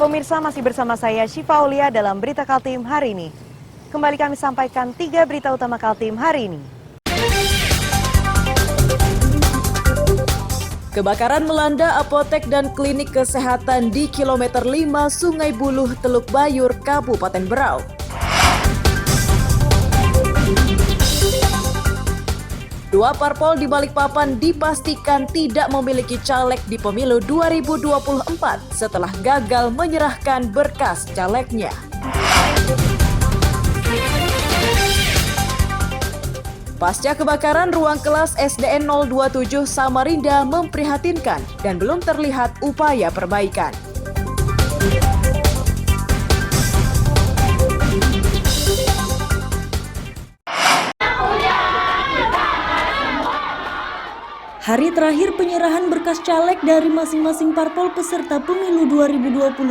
Pemirsa, masih bersama saya Syifa Aulia dalam Berita Kaltim hari ini. Kembali kami sampaikan 3 berita utama Kaltim hari ini. Kebakaran melanda apotek dan klinik kesehatan di kilometer 5 Sungai Buluh, Teluk Bayur, Kabupaten Berau. Dua parpol di Balikpapan dipastikan tidak memiliki caleg di pemilu 2024 setelah gagal menyerahkan berkas calegnya. Pasca kebakaran, ruang kelas SDN 027 Samarinda memprihatinkan dan belum terlihat upaya perbaikan. Hari terakhir penyerahan berkas caleg dari masing-masing parpol peserta pemilu 2024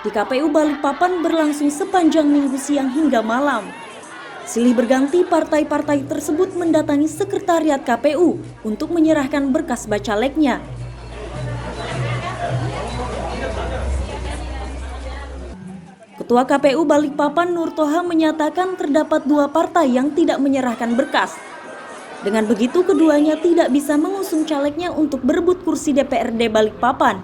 di KPU Balikpapan berlangsung sepanjang minggu siang hingga malam. Silih berganti partai-partai tersebut mendatangi sekretariat KPU untuk menyerahkan berkas bacaleknya. Ketua KPU Balikpapan Nur Toha menyatakan terdapat 2 partai yang tidak menyerahkan berkas. Dengan begitu keduanya tidak bisa mengusung calegnya untuk berebut kursi DPRD Balikpapan.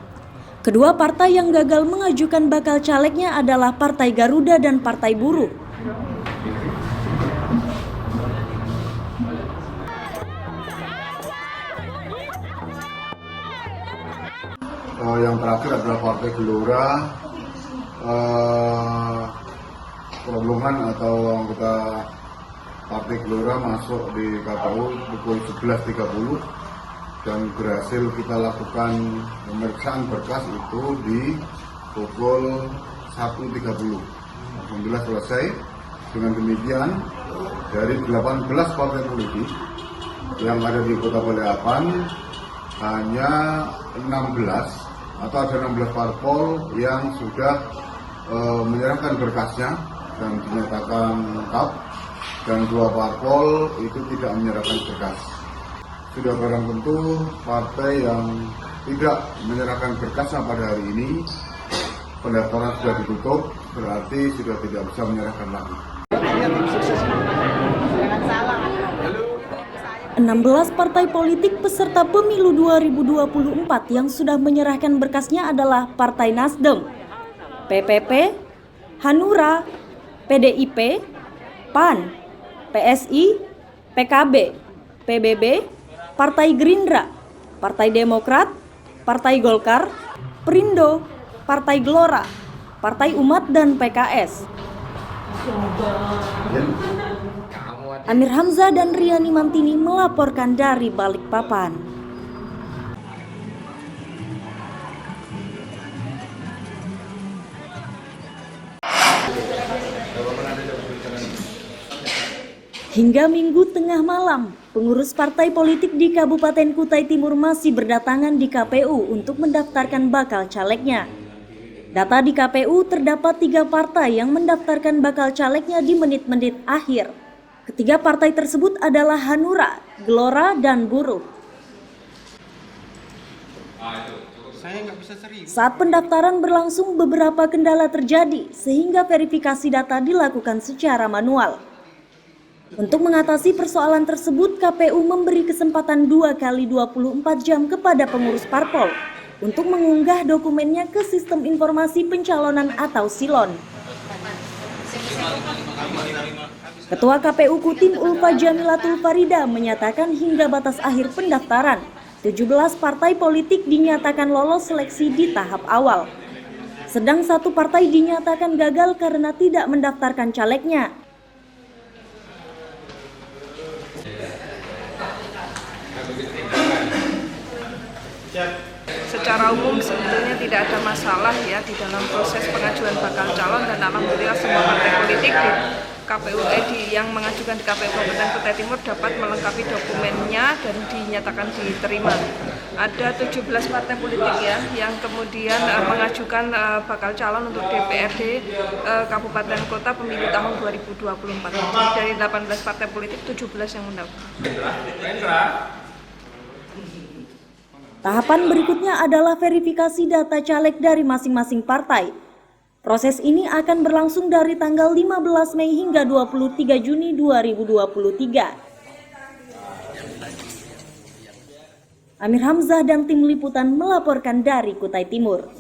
Kedua partai yang gagal mengajukan bakal calegnya adalah Partai Garuda dan Partai Buruh. Yang terakhir adalah Partai Gelora, rombongan atau anggota Partai Gelora masuk di KPU pukul 11.30 dan berhasil kita lakukan pemeriksaan berkas itu di pukul 1.30. Alhamdulillah selesai. Dengan demikian, dari 18 partai politik yang ada di Kota Balikpapan, hanya 16 atau ada 16 parpol yang sudah menyerahkan berkasnya dan dinyatakan lengkap. Dan 2 parpol itu tidak menyerahkan berkas. Sudah barang tentu partai yang tidak menyerahkan berkasnya pada hari ini, pendaftaran sudah ditutup, berarti sudah tidak bisa menyerahkan lagi. 16 partai politik peserta pemilu 2024 yang sudah menyerahkan berkasnya adalah Partai Nasdem, PPP, Hanura, PDIP, PAN, PSI, PKB, PBB, Partai Gerindra, Partai Demokrat, Partai Golkar, Perindo, Partai Gelora, Partai Umat, dan PKS. Amir Hamzah dan Riani Mantini melaporkan dari Balikpapan. Hingga Minggu tengah malam, pengurus partai politik di Kabupaten Kutai Timur masih berdatangan di KPU untuk mendaftarkan bakal calegnya. Data di KPU terdapat 3 partai yang mendaftarkan bakal calegnya di menit-menit akhir. Ketiga partai tersebut adalah Hanura, Gelora, dan Buruh. Saat pendaftaran berlangsung, beberapa kendala terjadi sehingga verifikasi data dilakukan secara manual. Untuk mengatasi persoalan tersebut, KPU memberi kesempatan 2 kali 24 jam kepada pengurus parpol untuk mengunggah dokumennya ke Sistem Informasi Pencalonan atau SILON. Ketua KPU Kutim Ulfa Jamilatul Farida menyatakan hingga batas akhir pendaftaran, 17 partai politik dinyatakan lolos seleksi di tahap awal. Sedang 1 partai dinyatakan gagal karena tidak mendaftarkan calegnya. Secara umum sebetulnya tidak ada masalah ya di dalam proses pengajuan bakal calon, dan alhamdulillah semua partai politik di KPU yang mengajukan di KPU Kabupaten Kutai Timur dapat melengkapi dokumennya dan dinyatakan diterima. Ada 17 partai politik ya yang kemudian mengajukan bakal calon untuk DPRD Kabupaten Kota pemilu tahun 2024. Dari 18 partai politik 17 yang mendaftar. Tahapan berikutnya adalah verifikasi data caleg dari masing-masing partai. Proses ini akan berlangsung dari tanggal 15 Mei hingga 23 Juni 2023. Amir Hamzah dan tim liputan melaporkan dari Kutai Timur.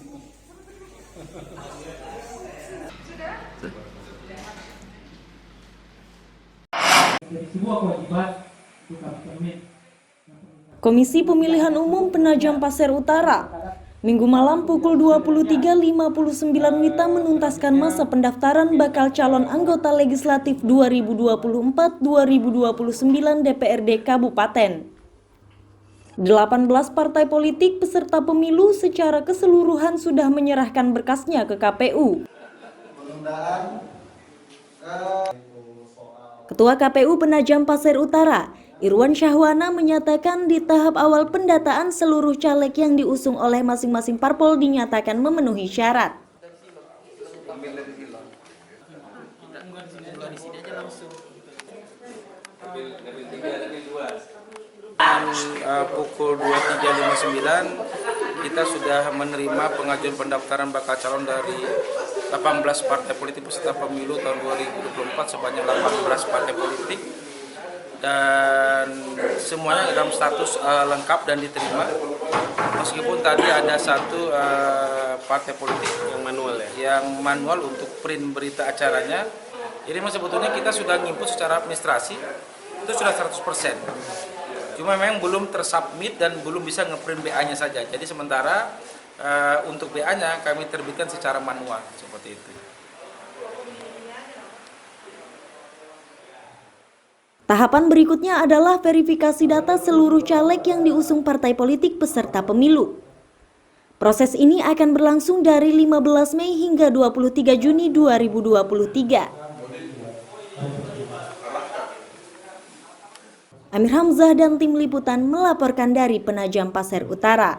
Komisi Pemilihan Umum Penajam Pasir Utara, Minggu malam pukul 23.59 WITA menuntaskan masa pendaftaran bakal calon anggota legislatif 2024-2029 DPRD Kabupaten. 18 partai politik peserta pemilu secara keseluruhan sudah menyerahkan berkasnya ke KPU. Ketua KPU Penajam Pasir Utara, Irwan Syahwana menyatakan di tahap awal pendataan seluruh caleg yang diusung oleh masing-masing parpol dinyatakan memenuhi syarat. Pukul 23.59 kita sudah menerima pengajuan pendaftaran bakal calon dari 18 partai politik peserta pemilu tahun 2024 sebanyak 18 partai politik, dan semuanya dalam status lengkap dan diterima, meskipun tadi ada satu partai politik yang manual untuk print berita acaranya. Jadi sebetulnya kita sudah nginput secara administrasi itu sudah 100%. Cuma memang belum tersubmit dan belum bisa ngeprint BA-nya saja. Jadi sementara untuk BA-nya kami terbitkan secara manual seperti itu. Tahapan berikutnya adalah verifikasi data seluruh caleg yang diusung partai politik peserta pemilu. Proses ini akan berlangsung dari 15 Mei hingga 23 Juni 2023. Amir Hamzah dan tim liputan melaporkan dari Penajam Pasir Utara.